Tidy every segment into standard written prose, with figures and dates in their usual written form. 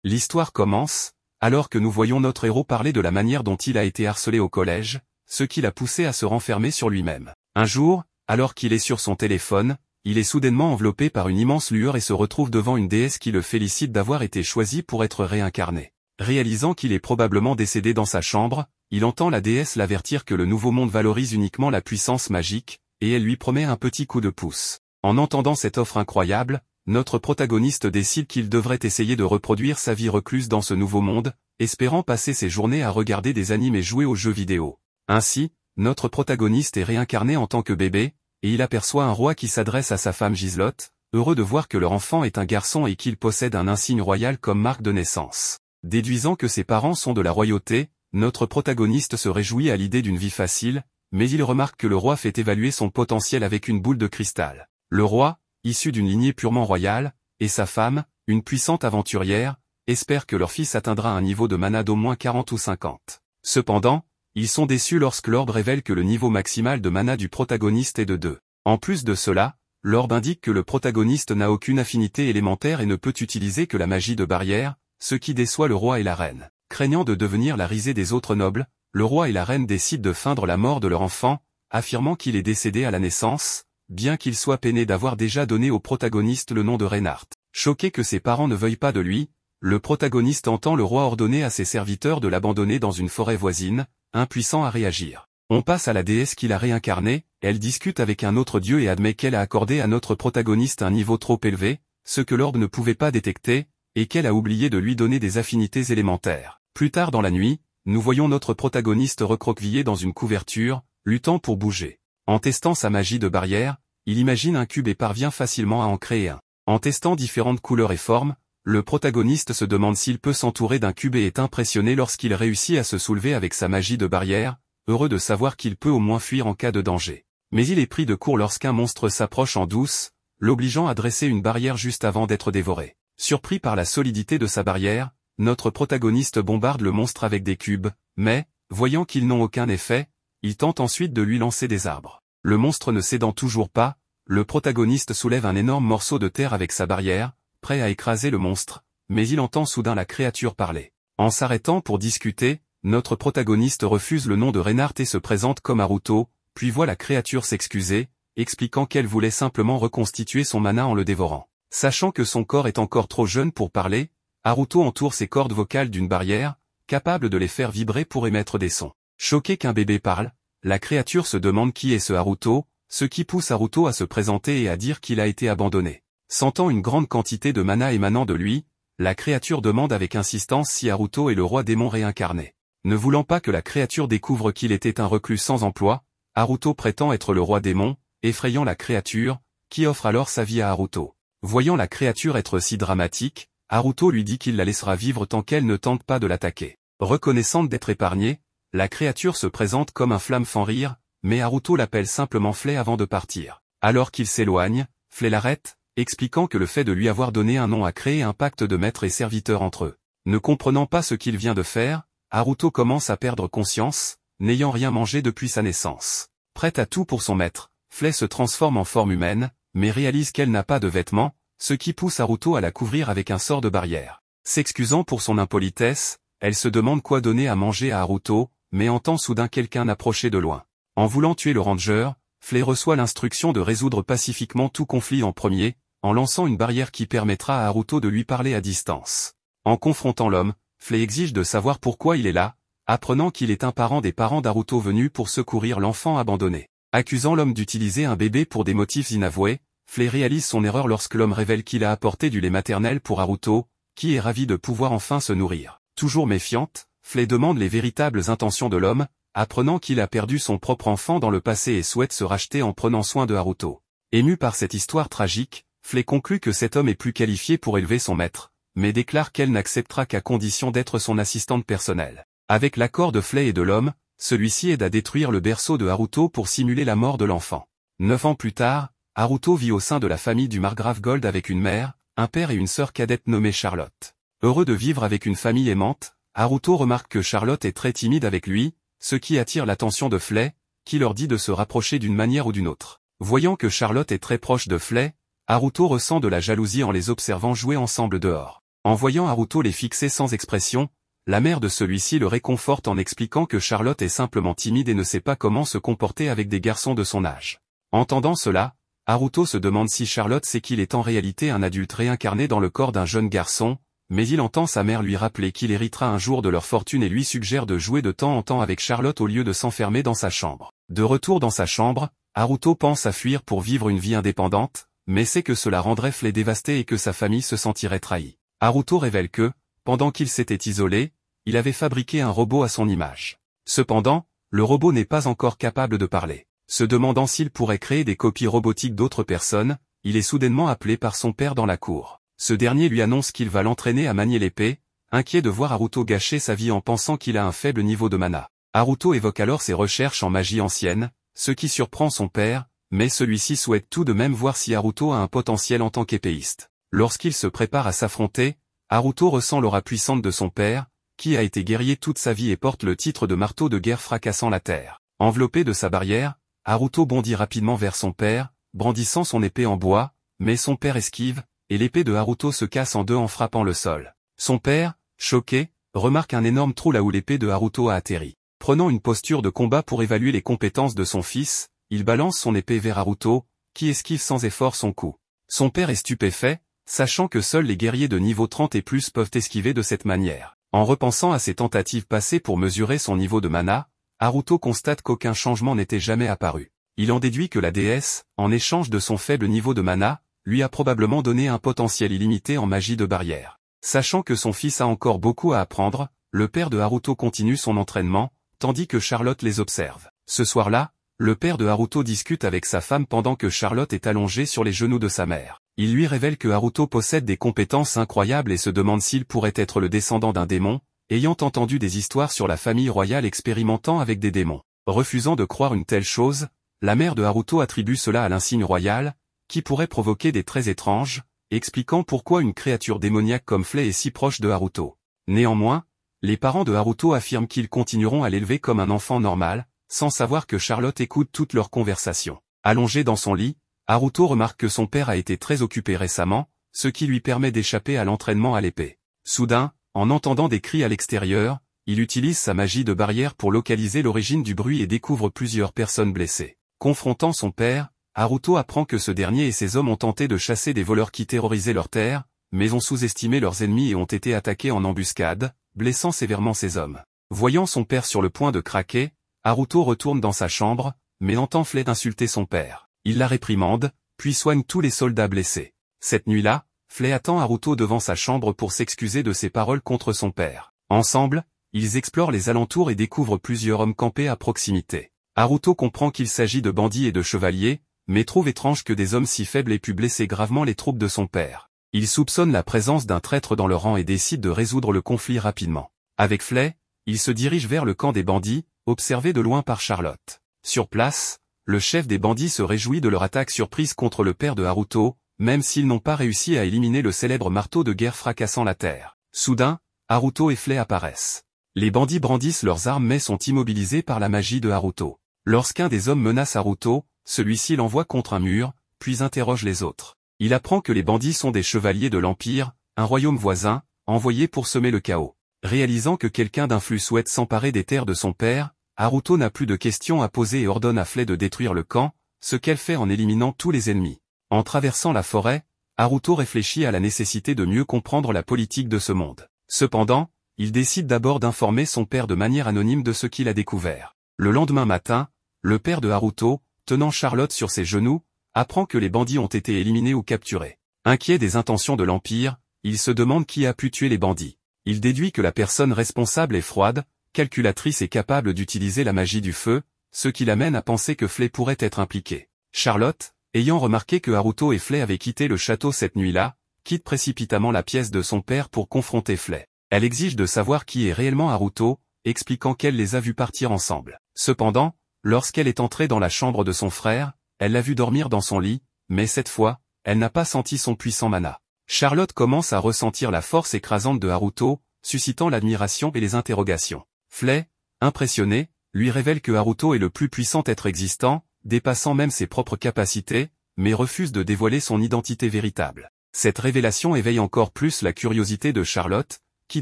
L'histoire commence, alors que nous voyons notre héros parler de la manière dont il a été harcelé au collège, ce qui l'a poussé à se renfermer sur lui-même. Un jour, alors qu'il est sur son téléphone, il est soudainement enveloppé par une immense lueur et se retrouve devant une déesse qui le félicite d'avoir été choisi pour être réincarné. Réalisant qu'il est probablement décédé dans sa chambre, il entend la déesse l'avertir que le nouveau monde valorise uniquement la puissance magique, et elle lui promet un petit coup de pouce. En entendant cette offre incroyable, notre protagoniste décide qu'il devrait essayer de reproduire sa vie recluse dans ce nouveau monde, espérant passer ses journées à regarder des animes et jouer aux jeux vidéo. Ainsi, notre protagoniste est réincarné en tant que bébé, et il aperçoit un roi qui s'adresse à sa femme Giselotte, heureux de voir que leur enfant est un garçon et qu'il possède un insigne royal comme marque de naissance. Déduisant que ses parents sont de la royauté, notre protagoniste se réjouit à l'idée d'une vie facile, mais il remarque que le roi fait évaluer son potentiel avec une boule de cristal. Le roi, issu d'une lignée purement royale, et sa femme, une puissante aventurière, espèrent que leur fils atteindra un niveau de mana d'au moins 40 ou 50. Cependant, ils sont déçus lorsque l'orbe révèle que le niveau maximal de mana du protagoniste est de 2. En plus de cela, l'orbe indique que le protagoniste n'a aucune affinité élémentaire et ne peut utiliser que la magie de barrière, ce qui déçoit le roi et la reine. Craignant de devenir la risée des autres nobles, le roi et la reine décident de feindre la mort de leur enfant, affirmant qu'il est décédé à la naissance, bien qu'il soit peiné d'avoir déjà donné au protagoniste le nom de Reinhardt. Choqué que ses parents ne veuillent pas de lui, le protagoniste entend le roi ordonner à ses serviteurs de l'abandonner dans une forêt voisine, impuissant à réagir. On passe à la déesse qui l'a réincarné, elle discute avec un autre dieu et admet qu'elle a accordé à notre protagoniste un niveau trop élevé, ce que l'orbe ne pouvait pas détecter, et qu'elle a oublié de lui donner des affinités élémentaires. Plus tard dans la nuit, nous voyons notre protagoniste recroquevillé dans une couverture, luttant pour bouger. En testant sa magie de barrière, il imagine un cube et parvient facilement à en créer un. En testant différentes couleurs et formes, le protagoniste se demande s'il peut s'entourer d'un cube et est impressionné lorsqu'il réussit à se soulever avec sa magie de barrière, heureux de savoir qu'il peut au moins fuir en cas de danger. Mais il est pris de court lorsqu'un monstre s'approche en douce, l'obligeant à dresser une barrière juste avant d'être dévoré. Surpris par la solidité de sa barrière, notre protagoniste bombarde le monstre avec des cubes, mais, voyant qu'ils n'ont aucun effet, il tente ensuite de lui lancer des arbres. Le monstre ne cédant toujours pas, le protagoniste soulève un énorme morceau de terre avec sa barrière, prêt à écraser le monstre, mais il entend soudain la créature parler. En s'arrêtant pour discuter, notre protagoniste refuse le nom de Reinhardt et se présente comme Haruto, puis voit la créature s'excuser, expliquant qu'elle voulait simplement reconstituer son mana en le dévorant. Sachant que son corps est encore trop jeune pour parler, Haruto entoure ses cordes vocales d'une barrière, capable de les faire vibrer pour émettre des sons. Choqué qu'un bébé parle, la créature se demande qui est ce Haruto, ce qui pousse Haruto à se présenter et à dire qu'il a été abandonné. Sentant une grande quantité de mana émanant de lui, la créature demande avec insistance si Haruto est le roi démon réincarné. Ne voulant pas que la créature découvre qu'il était un reclus sans emploi, Haruto prétend être le roi démon, effrayant la créature, qui offre alors sa vie à Haruto. Voyant la créature être si dramatique, Haruto lui dit qu'il la laissera vivre tant qu'elle ne tente pas de l'attaquer. Reconnaissante d'être épargnée, la créature se présente comme un flamme-fan rire, mais Haruto l'appelle simplement Flay avant de partir. Alors qu'il s'éloigne, Flay l'arrête, expliquant que le fait de lui avoir donné un nom a créé un pacte de maître et serviteur entre eux. Ne comprenant pas ce qu'il vient de faire, Haruto commence à perdre conscience, n'ayant rien mangé depuis sa naissance. Prête à tout pour son maître, Flay se transforme en forme humaine, mais réalise qu'elle n'a pas de vêtements, ce qui pousse Haruto à la couvrir avec un sort de barrière. S'excusant pour son impolitesse, elle se demande quoi donner à manger à Haruto, mais entend soudain quelqu'un approcher de loin. En voulant tuer le ranger, Flay reçoit l'instruction de résoudre pacifiquement tout conflit en premier, en lançant une barrière qui permettra à Haruto de lui parler à distance. En confrontant l'homme, Flay exige de savoir pourquoi il est là, apprenant qu'il est un parent des parents d'Haruto venus pour secourir l'enfant abandonné. Accusant l'homme d'utiliser un bébé pour des motifs inavoués, Flay réalise son erreur lorsque l'homme révèle qu'il a apporté du lait maternel pour Haruto, qui est ravi de pouvoir enfin se nourrir. Toujours méfiante, Flay demande les véritables intentions de l'homme, apprenant qu'il a perdu son propre enfant dans le passé et souhaite se racheter en prenant soin de Haruto. Ému par cette histoire tragique, Flay conclut que cet homme est plus qualifié pour élever son maître, mais déclare qu'elle n'acceptera qu'à condition d'être son assistante personnelle. Avec l'accord de Flay et de l'homme, celui-ci aide à détruire le berceau de Haruto pour simuler la mort de l'enfant. 9 ans plus tard, Haruto vit au sein de la famille du margrave Gold avec une mère, un père et une sœur cadette nommée Charlotte. Heureux de vivre avec une famille aimante, Haruto remarque que Charlotte est très timide avec lui, ce qui attire l'attention de Flay, qui leur dit de se rapprocher d'une manière ou d'une autre. Voyant que Charlotte est très proche de Flay, Haruto ressent de la jalousie en les observant jouer ensemble dehors. En voyant Haruto les fixer sans expression, la mère de celui-ci le réconforte en expliquant que Charlotte est simplement timide et ne sait pas comment se comporter avec des garçons de son âge. Entendant cela, Haruto se demande si Charlotte sait qu'il est en réalité un adulte réincarné dans le corps d'un jeune garçon, mais il entend sa mère lui rappeler qu'il héritera un jour de leur fortune et lui suggère de jouer de temps en temps avec Charlotte au lieu de s'enfermer dans sa chambre. De retour dans sa chambre, Haruto pense à fuir pour vivre une vie indépendante, mais sait que cela rendrait Flay dévasté et que sa famille se sentirait trahie. Haruto révèle que, pendant qu'il s'était isolé, il avait fabriqué un robot à son image. Cependant, le robot n'est pas encore capable de parler. Se demandant s'il pourrait créer des copies robotiques d'autres personnes, il est soudainement appelé par son père dans la cour. Ce dernier lui annonce qu'il va l'entraîner à manier l'épée, inquiet de voir Haruto gâcher sa vie en pensant qu'il a un faible niveau de mana. Haruto évoque alors ses recherches en magie ancienne, ce qui surprend son père, mais celui-ci souhaite tout de même voir si Haruto a un potentiel en tant qu'épéiste. Lorsqu'il se prépare à s'affronter, Haruto ressent l'aura puissante de son père, qui a été guerrier toute sa vie et porte le titre de marteau de guerre fracassant la terre. Enveloppé de sa barrière, Haruto bondit rapidement vers son père, brandissant son épée en bois, mais son père esquive, et l'épée de Haruto se casse en deux en frappant le sol. Son père, choqué, remarque un énorme trou là où l'épée de Haruto a atterri. Prenant une posture de combat pour évaluer les compétences de son fils, il balance son épée vers Haruto, qui esquive sans effort son coup. Son père est stupéfait, sachant que seuls les guerriers de niveau 30 et plus peuvent esquiver de cette manière. En repensant à ses tentatives passées pour mesurer son niveau de mana, Haruto constate qu'aucun changement n'était jamais apparu. Il en déduit que la déesse, en échange de son faible niveau de mana, lui a probablement donné un potentiel illimité en magie de barrière. Sachant que son fils a encore beaucoup à apprendre, le père de Haruto continue son entraînement, tandis que Charlotte les observe. Ce soir-là, le père de Haruto discute avec sa femme pendant que Charlotte est allongée sur les genoux de sa mère. Il lui révèle que Haruto possède des compétences incroyables et se demande s'il pourrait être le descendant d'un démon, ayant entendu des histoires sur la famille royale expérimentant avec des démons. Refusant de croire une telle chose, la mère de Haruto attribue cela à l'insigne royal, qui pourrait provoquer des traits étranges, expliquant pourquoi une créature démoniaque comme Flay est si proche de Haruto. Néanmoins, les parents de Haruto affirment qu'ils continueront à l'élever comme un enfant normal, sans savoir que Charlotte écoute toutes leurs conversations. Allongé dans son lit, Haruto remarque que son père a été très occupé récemment, ce qui lui permet d'échapper à l'entraînement à l'épée. Soudain, en entendant des cris à l'extérieur, il utilise sa magie de barrière pour localiser l'origine du bruit et découvre plusieurs personnes blessées. Confrontant son père, Haruto apprend que ce dernier et ses hommes ont tenté de chasser des voleurs qui terrorisaient leur terre, mais ont sous-estimé leurs ennemis et ont été attaqués en embuscade, blessant sévèrement ses hommes. Voyant son père sur le point de craquer, Haruto retourne dans sa chambre, mais entend Flay insulter son père. Il la réprimande, puis soigne tous les soldats blessés. Cette nuit-là, Flay attend Haruto devant sa chambre pour s'excuser de ses paroles contre son père. Ensemble, ils explorent les alentours et découvrent plusieurs hommes campés à proximité. Haruto comprend qu'il s'agit de bandits et de chevaliers, mais trouve étrange que des hommes si faibles aient pu blesser gravement les troupes de son père. Il soupçonne la présence d'un traître dans le rang et décide de résoudre le conflit rapidement. Avec Flay, il se dirige vers le camp des bandits, observé de loin par Charlotte. Sur place, le chef des bandits se réjouit de leur attaque surprise contre le père de Haruto, même s'ils n'ont pas réussi à éliminer le célèbre marteau de guerre fracassant la terre. Soudain, Haruto et Flay apparaissent. Les bandits brandissent leurs armes mais sont immobilisés par la magie de Haruto. Lorsqu'un des hommes menace Haruto, celui-ci l'envoie contre un mur, puis interroge les autres. Il apprend que les bandits sont des chevaliers de l'Empire, un royaume voisin, envoyés pour semer le chaos. Réalisant que quelqu'un d'influent souhaite s'emparer des terres de son père, Haruto n'a plus de questions à poser et ordonne à Flay de détruire le camp, ce qu'elle fait en éliminant tous les ennemis. En traversant la forêt, Haruto réfléchit à la nécessité de mieux comprendre la politique de ce monde. Cependant, il décide d'abord d'informer son père de manière anonyme de ce qu'il a découvert. Le lendemain matin, le père de Haruto, tenant Charlotte sur ses genoux, apprend que les bandits ont été éliminés ou capturés. Inquiet des intentions de l'Empire, il se demande qui a pu tuer les bandits. Il déduit que la personne responsable est froide, calculatrice et capable d'utiliser la magie du feu, ce qui l'amène à penser que Flay pourrait être impliqué. Charlotte, ayant remarqué que Haruto et Flay avaient quitté le château cette nuit-là, quitte précipitamment la pièce de son père pour confronter Flay. Elle exige de savoir qui est réellement Haruto, expliquant qu'elle les a vus partir ensemble. Cependant, lorsqu'elle est entrée dans la chambre de son frère, elle l'a vu dormir dans son lit, mais cette fois, elle n'a pas senti son puissant mana. Charlotte commence à ressentir la force écrasante de Haruto, suscitant l'admiration et les interrogations. Flay, impressionné, lui révèle que Haruto est le plus puissant être existant, dépassant même ses propres capacités, mais refuse de dévoiler son identité véritable. Cette révélation éveille encore plus la curiosité de Charlotte, qui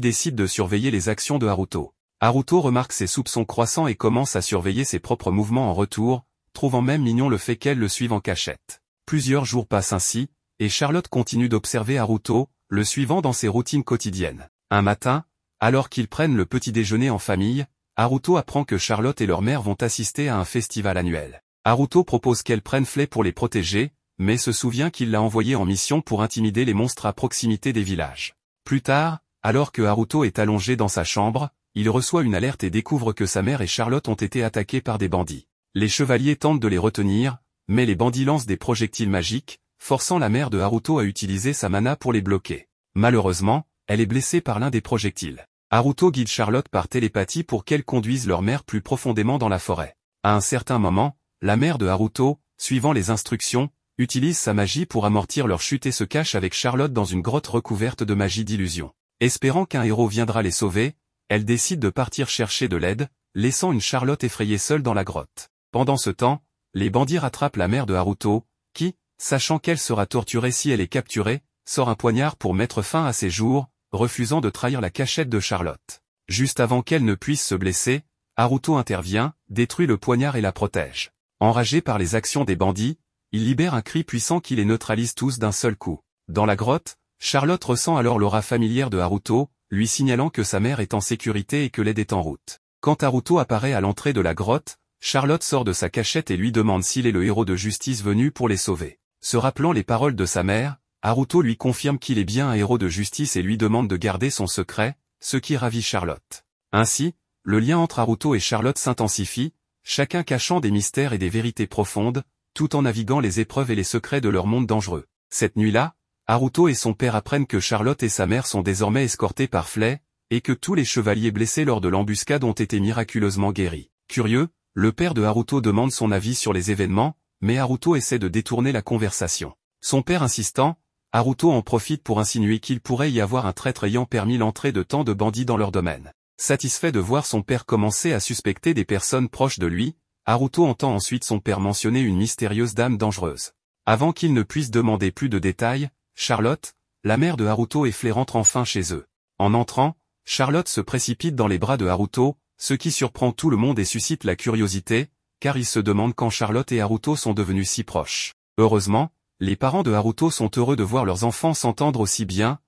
décide de surveiller les actions de Haruto. Haruto remarque ses soupçons croissants et commence à surveiller ses propres mouvements en retour, trouvant même mignon le fait qu'elle le suive en cachette. Plusieurs jours passent ainsi, et Charlotte continue d'observer Haruto, le suivant dans ses routines quotidiennes. Un matin, alors qu'ils prennent le petit déjeuner en famille, Haruto apprend que Charlotte et leur mère vont assister à un festival annuel. Haruto propose qu'elle prenne Flay pour les protéger, mais se souvient qu'il l'a envoyée en mission pour intimider les monstres à proximité des villages. Plus tard, alors que Haruto est allongé dans sa chambre, il reçoit une alerte et découvre que sa mère et Charlotte ont été attaqués par des bandits. Les chevaliers tentent de les retenir, mais les bandits lancent des projectiles magiques, forçant la mère de Haruto à utiliser sa mana pour les bloquer. Malheureusement, elle est blessée par l'un des projectiles. Haruto guide Charlotte par télépathie pour qu'elle conduise leur mère plus profondément dans la forêt. À un certain moment, la mère de Haruto, suivant les instructions, utilise sa magie pour amortir leur chute et se cache avec Charlotte dans une grotte recouverte de magie d'illusion. Espérant qu'un héros viendra les sauver, elle décide de partir chercher de l'aide, laissant une Charlotte effrayée seule dans la grotte. Pendant ce temps, les bandits rattrapent la mère de Haruto, qui, sachant qu'elle sera torturée si elle est capturée, sort un poignard pour mettre fin à ses jours, refusant de trahir la cachette de Charlotte. Juste avant qu'elle ne puisse se blesser, Haruto intervient, détruit le poignard et la protège. Enragé par les actions des bandits, il libère un cri puissant qui les neutralise tous d'un seul coup. Dans la grotte, Charlotte ressent alors l'aura familière de Haruto, lui signalant que sa mère est en sécurité et que l'aide est en route. Quand Haruto apparaît à l'entrée de la grotte, Charlotte sort de sa cachette et lui demande s'il est le héros de justice venu pour les sauver. Se rappelant les paroles de sa mère, Haruto lui confirme qu'il est bien un héros de justice et lui demande de garder son secret, ce qui ravit Charlotte. Ainsi, le lien entre Haruto et Charlotte s'intensifie, chacun cachant des mystères et des vérités profondes, tout en naviguant les épreuves et les secrets de leur monde dangereux. Cette nuit-là, Haruto et son père apprennent que Charlotte et sa mère sont désormais escortés par Flay, et que tous les chevaliers blessés lors de l'embuscade ont été miraculeusement guéris. Curieux, le père de Haruto demande son avis sur les événements, mais Haruto essaie de détourner la conversation. Son père insistant, Haruto en profite pour insinuer qu'il pourrait y avoir un traître ayant permis l'entrée de tant de bandits dans leur domaine. Satisfait de voir son père commencer à suspecter des personnes proches de lui, Haruto entend ensuite son père mentionner une mystérieuse dame dangereuse. Avant qu'il ne puisse demander plus de détails, Charlotte, la mère de Haruto et Flay rentrent enfin chez eux. En entrant, Charlotte se précipite dans les bras de Haruto, ce qui surprend tout le monde et suscite la curiosité, car ils se demandent quand Charlotte et Haruto sont devenus si proches. Heureusement, les parents de Haruto sont heureux de voir leurs enfants s'entendre aussi bien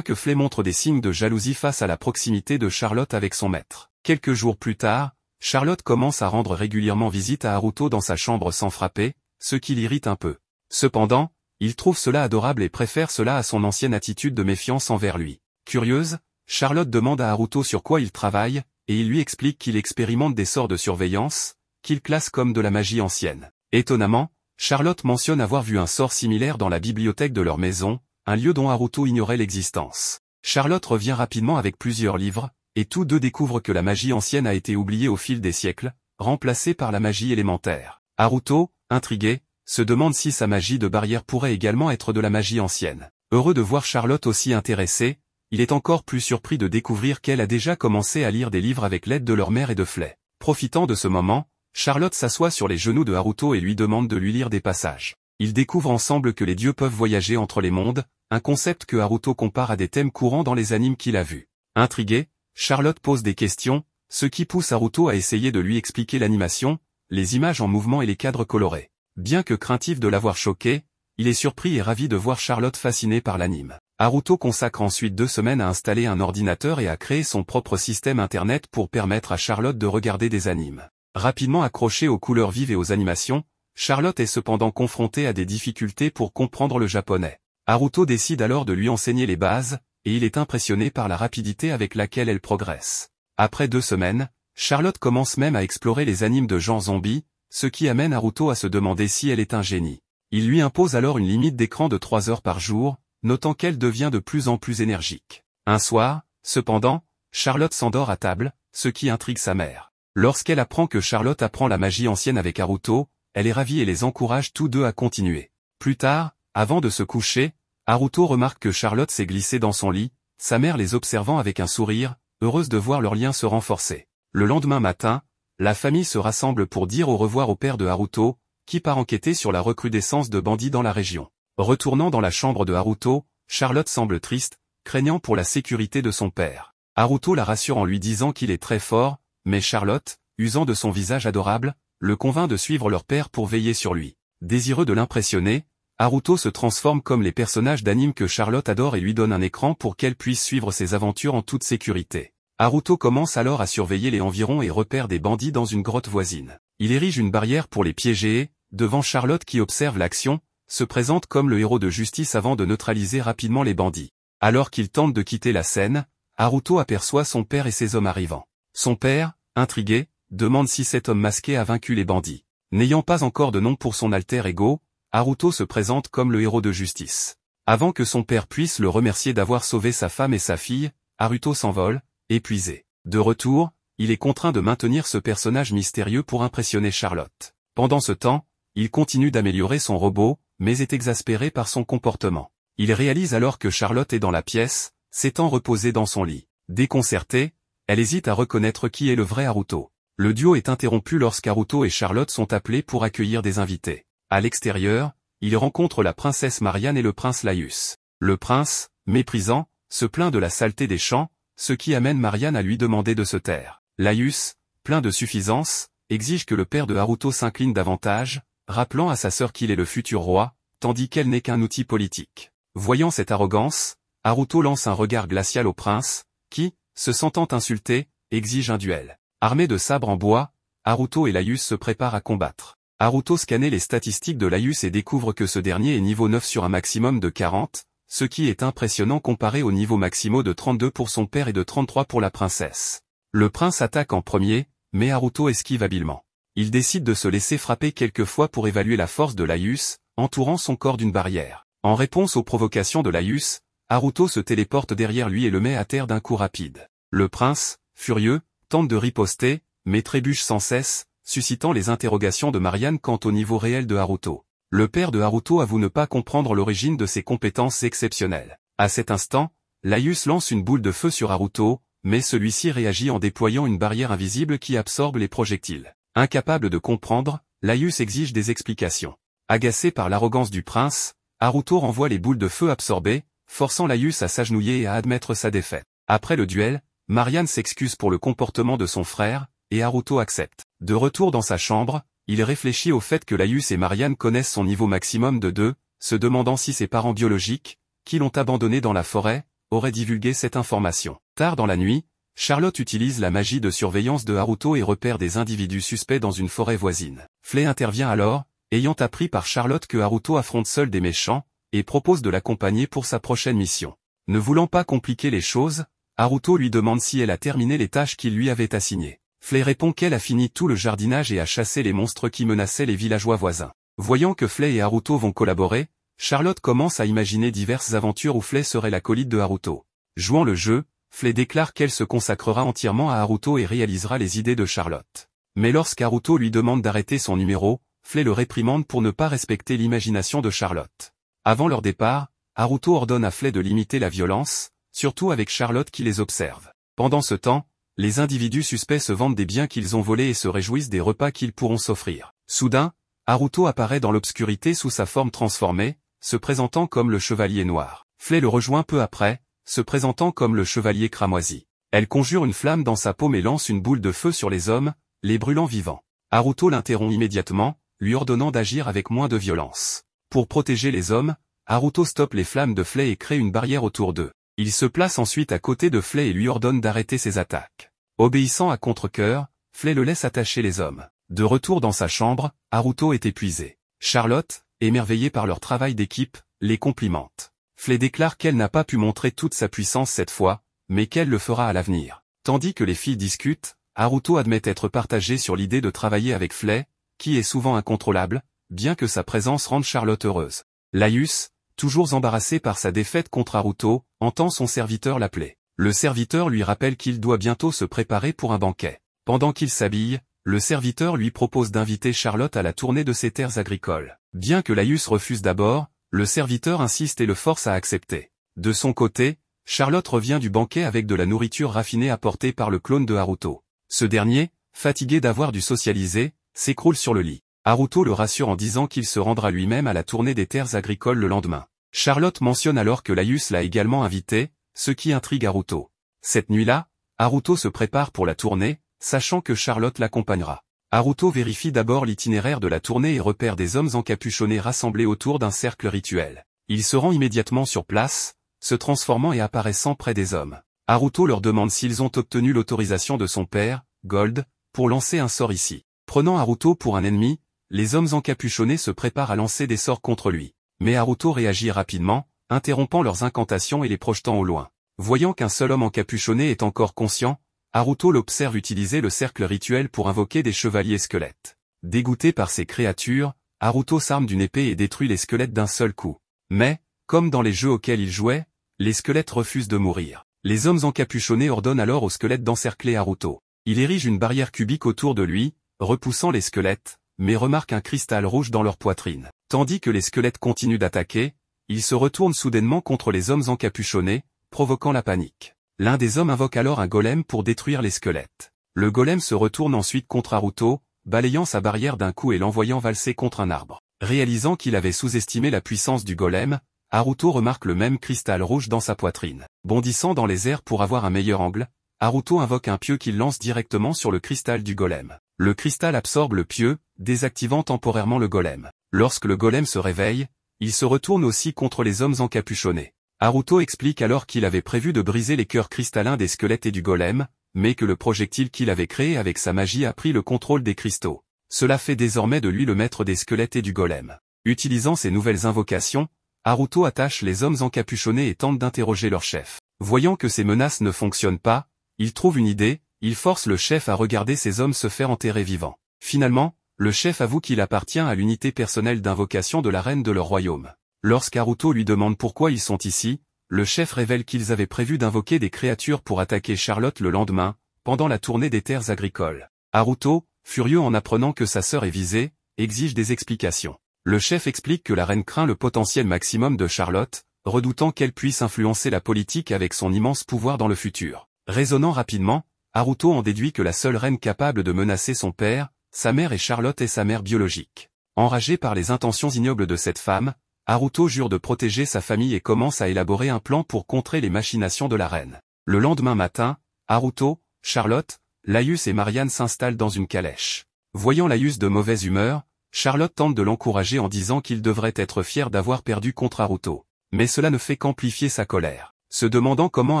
que Flay montre des signes de jalousie face à la proximité de Charlotte avec son maître. Quelques jours plus tard, Charlotte commence à rendre régulièrement visite à Haruto dans sa chambre sans frapper, ce qui l'irrite un peu. Cependant, il trouve cela adorable et préfère cela à son ancienne attitude de méfiance envers lui. Curieuse, Charlotte demande à Haruto sur quoi il travaille, et il lui explique qu'il expérimente des sorts de surveillance, qu'il classe comme de la magie ancienne. Étonnamment, Charlotte mentionne avoir vu un sort similaire dans la bibliothèque de leur maison, un lieu dont Haruto ignorait l'existence. Charlotte revient rapidement avec plusieurs livres, et tous deux découvrent que la magie ancienne a été oubliée au fil des siècles, remplacée par la magie élémentaire. Haruto, intrigué, se demande si sa magie de barrière pourrait également être de la magie ancienne. Heureux de voir Charlotte aussi intéressée, il est encore plus surpris de découvrir qu'elle a déjà commencé à lire des livres avec l'aide de leur mère et de Flay. Profitant de ce moment, Charlotte s'assoit sur les genoux de Haruto et lui demande de lui lire des passages. Ils découvrent ensemble que les dieux peuvent voyager entre les mondes, un concept que Haruto compare à des thèmes courants dans les animes qu'il a vus. Intrigué, Charlotte pose des questions, ce qui pousse Haruto à essayer de lui expliquer l'animation, les images en mouvement et les cadres colorés. Bien que craintif de l'avoir choqué, il est surpris et ravi de voir Charlotte fascinée par l'anime. Haruto consacre ensuite 2 semaines à installer un ordinateur et à créer son propre système internet pour permettre à Charlotte de regarder des animes. Rapidement accrochée aux couleurs vives et aux animations, Charlotte est cependant confrontée à des difficultés pour comprendre le japonais. Haruto décide alors de lui enseigner les bases, et il est impressionné par la rapidité avec laquelle elle progresse. Après 2 semaines, Charlotte commence même à explorer les animes de genre zombie, ce qui amène Haruto à se demander si elle est un génie. Il lui impose alors une limite d'écran de 3 heures par jour, notant qu'elle devient de plus en plus énergique. Un soir, cependant, Charlotte s'endort à table, ce qui intrigue sa mère. Lorsqu'elle apprend que Charlotte apprend la magie ancienne avec Haruto, elle est ravie et les encourage tous deux à continuer. Plus tard, avant de se coucher, Haruto remarque que Charlotte s'est glissée dans son lit, sa mère les observant avec un sourire, heureuse de voir leur lien se renforcer. Le lendemain matin, la famille se rassemble pour dire au revoir au père de Haruto, qui part enquêter sur la recrudescence de bandits dans la région. Retournant dans la chambre de Haruto, Charlotte semble triste, craignant pour la sécurité de son père. Haruto la rassure en lui disant qu'il est très fort, mais Charlotte, usant de son visage adorable, le convainc de suivre leur père pour veiller sur lui. Désireux de l'impressionner, Haruto se transforme comme les personnages d'anime que Charlotte adore et lui donne un écran pour qu'elle puisse suivre ses aventures en toute sécurité. Haruto commence alors à surveiller les environs et repère des bandits dans une grotte voisine. Il érige une barrière pour les piéger et, devant Charlotte qui observe l'action, se présente comme le héros de justice avant de neutraliser rapidement les bandits. Alors qu'il tente de quitter la scène, Haruto aperçoit son père et ses hommes arrivant. Son père, intrigué, demande si cet homme masqué a vaincu les bandits. N'ayant pas encore de nom pour son alter ego, Haruto se présente comme le héros de justice. Avant que son père puisse le remercier d'avoir sauvé sa femme et sa fille, Haruto s'envole, épuisé. De retour, il est contraint de maintenir ce personnage mystérieux pour impressionner Charlotte. Pendant ce temps, il continue d'améliorer son robot, mais est exaspéré par son comportement. Il réalise alors que Charlotte est dans la pièce, s'étant reposée dans son lit. Déconcertée, elle hésite à reconnaître qui est le vrai Haruto. Le duo est interrompu lorsqu'Haruto et Charlotte sont appelés pour accueillir des invités. À l'extérieur, il rencontre la princesse Marianne et le prince Laius. Le prince, méprisant, se plaint de la saleté des champs, ce qui amène Marianne à lui demander de se taire. Laius, plein de suffisance, exige que le père de Haruto s'incline davantage, rappelant à sa sœur qu'il est le futur roi, tandis qu'elle n'est qu'un outil politique. Voyant cette arrogance, Haruto lance un regard glacial au prince, qui, se sentant insulté, exige un duel. Armé de sabres en bois, Haruto et Laius se préparent à combattre. Haruto scanne les statistiques de Laius et découvre que ce dernier est niveau 9 sur un maximum de 40, ce qui est impressionnant comparé au niveau maximaux de 32 pour son père et de 33 pour la princesse. Le prince attaque en premier, mais Haruto esquive habilement. Il décide de se laisser frapper quelques fois pour évaluer la force de Laius, entourant son corps d'une barrière. En réponse aux provocations de Laius, Haruto se téléporte derrière lui et le met à terre d'un coup rapide. Le prince, furieux, tente de riposter, mais trébuche sans cesse, suscitant les interrogations de Marianne quant au niveau réel de Haruto. Le père de Haruto avoue ne pas comprendre l'origine de ses compétences exceptionnelles. À cet instant, Laius lance une boule de feu sur Haruto, mais celui-ci réagit en déployant une barrière invisible qui absorbe les projectiles. Incapable de comprendre, Laius exige des explications. Agacé par l'arrogance du prince, Haruto renvoie les boules de feu absorbées, forçant Laius à s'agenouiller et à admettre sa défaite. Après le duel, Marianne s'excuse pour le comportement de son frère, et Haruto accepte. De retour dans sa chambre, il réfléchit au fait que Laius et Marianne connaissent son niveau maximum de 2, se demandant si ses parents biologiques, qui l'ont abandonné dans la forêt, auraient divulgué cette information. Tard dans la nuit, Charlotte utilise la magie de surveillance de Haruto et repère des individus suspects dans une forêt voisine. Flay intervient alors, ayant appris par Charlotte que Haruto affronte seul des méchants, et propose de l'accompagner pour sa prochaine mission. Ne voulant pas compliquer les choses, Haruto lui demande si elle a terminé les tâches qu'il lui avait assignées. Flay répond qu'elle a fini tout le jardinage et a chassé les monstres qui menaçaient les villageois voisins. Voyant que Flay et Haruto vont collaborer, Charlotte commence à imaginer diverses aventures où Flay serait l'acolyte de Haruto. Jouant le jeu, Flay déclare qu'elle se consacrera entièrement à Haruto et réalisera les idées de Charlotte. Mais lorsqu'Haruto lui demande d'arrêter son numéro, Flay le réprimande pour ne pas respecter l'imagination de Charlotte. Avant leur départ, Haruto ordonne à Flay de limiter la violence, surtout avec Charlotte qui les observe. Pendant ce temps, les individus suspects se vantent des biens qu'ils ont volés et se réjouissent des repas qu'ils pourront s'offrir. Soudain, Haruto apparaît dans l'obscurité sous sa forme transformée, se présentant comme le chevalier noir. Flay le rejoint peu après, se présentant comme le chevalier cramoisi. Elle conjure une flamme dans sa paume et lance une boule de feu sur les hommes, les brûlant vivants. Haruto l'interrompt immédiatement, lui ordonnant d'agir avec moins de violence. Pour protéger les hommes, Haruto stoppe les flammes de Flay et crée une barrière autour d'eux. Il se place ensuite à côté de Flay et lui ordonne d'arrêter ses attaques. Obéissant à contre-cœur, Flay le laisse attacher les hommes. De retour dans sa chambre, Haruto est épuisé. Charlotte, émerveillée par leur travail d'équipe, les complimente. Flay déclare qu'elle n'a pas pu montrer toute sa puissance cette fois, mais qu'elle le fera à l'avenir. Tandis que les filles discutent, Haruto admet être partagé sur l'idée de travailler avec Flay, qui est souvent incontrôlable, bien que sa présence rende Charlotte heureuse. Laius, toujours embarrassé par sa défaite contre Haruto, entend son serviteur l'appeler. Le serviteur lui rappelle qu'il doit bientôt se préparer pour un banquet. Pendant qu'il s'habille, le serviteur lui propose d'inviter Charlotte à la tournée de ses terres agricoles. Bien que Laius refuse d'abord, le serviteur insiste et le force à accepter. De son côté, Charlotte revient du banquet avec de la nourriture raffinée apportée par le clone de Haruto. Ce dernier, fatigué d'avoir dû socialiser, s'écroule sur le lit. Haruto le rassure en disant qu'il se rendra lui-même à la tournée des terres agricoles le lendemain. Charlotte mentionne alors que Laïus l'a également invité, ce qui intrigue Haruto. Cette nuit-là, Haruto se prépare pour la tournée, sachant que Charlotte l'accompagnera. Haruto vérifie d'abord l'itinéraire de la tournée et repère des hommes encapuchonnés rassemblés autour d'un cercle rituel. Il se rend immédiatement sur place, se transformant et apparaissant près des hommes. Haruto leur demande s'ils ont obtenu l'autorisation de son père, Gold, pour lancer un sort ici. Prenant Haruto pour un ennemi, les hommes encapuchonnés se préparent à lancer des sorts contre lui. Mais Haruto réagit rapidement, interrompant leurs incantations et les projetant au loin. Voyant qu'un seul homme encapuchonné est encore conscient, Haruto l'observe utiliser le cercle rituel pour invoquer des chevaliers squelettes. Dégoûté par ces créatures, Haruto s'arme d'une épée et détruit les squelettes d'un seul coup. Mais, comme dans les jeux auxquels il jouait, les squelettes refusent de mourir. Les hommes encapuchonnés ordonnent alors aux squelettes d'encercler Haruto. Il érige une barrière cubique autour de lui, repoussant les squelettes, mais remarque un cristal rouge dans leur poitrine. Tandis que les squelettes continuent d'attaquer, ils se retournent soudainement contre les hommes encapuchonnés, provoquant la panique. L'un des hommes invoque alors un golem pour détruire les squelettes. Le golem se retourne ensuite contre Haruto, balayant sa barrière d'un coup et l'envoyant valser contre un arbre. Réalisant qu'il avait sous-estimé la puissance du golem, Haruto remarque le même cristal rouge dans sa poitrine. Bondissant dans les airs pour avoir un meilleur angle, Haruto invoque un pieu qu'il lance directement sur le cristal du golem. Le cristal absorbe le pieu, désactivant temporairement le golem. Lorsque le golem se réveille, il se retourne aussi contre les hommes encapuchonnés. Haruto explique alors qu'il avait prévu de briser les cœurs cristallins des squelettes et du golem, mais que le projectile qu'il avait créé avec sa magie a pris le contrôle des cristaux. Cela fait désormais de lui le maître des squelettes et du golem. Utilisant ces nouvelles invocations, Haruto attache les hommes encapuchonnés et tente d'interroger leur chef. Voyant que ces menaces ne fonctionnent pas, il trouve une idée, il force le chef à regarder ces hommes se faire enterrer vivants. Finalement, le chef avoue qu'il appartient à l'unité personnelle d'invocation de la reine de leur royaume. Lorsqu'Haruto lui demande pourquoi ils sont ici, le chef révèle qu'ils avaient prévu d'invoquer des créatures pour attaquer Charlotte le lendemain, pendant la tournée des terres agricoles. Haruto, furieux en apprenant que sa sœur est visée, exige des explications. Le chef explique que la reine craint le potentiel maximum de Charlotte, redoutant qu'elle puisse influencer la politique avec son immense pouvoir dans le futur. Raisonnant rapidement, Haruto en déduit que la seule reine capable de menacer son père, sa mère et Charlotte est sa mère biologique. Enragé par les intentions ignobles de cette femme, Haruto jure de protéger sa famille et commence à élaborer un plan pour contrer les machinations de la reine. Le lendemain matin, Haruto, Charlotte, Laïus et Marianne s'installent dans une calèche. Voyant Laïus de mauvaise humeur, Charlotte tente de l'encourager en disant qu'il devrait être fier d'avoir perdu contre Haruto. Mais cela ne fait qu'amplifier sa colère. Se demandant comment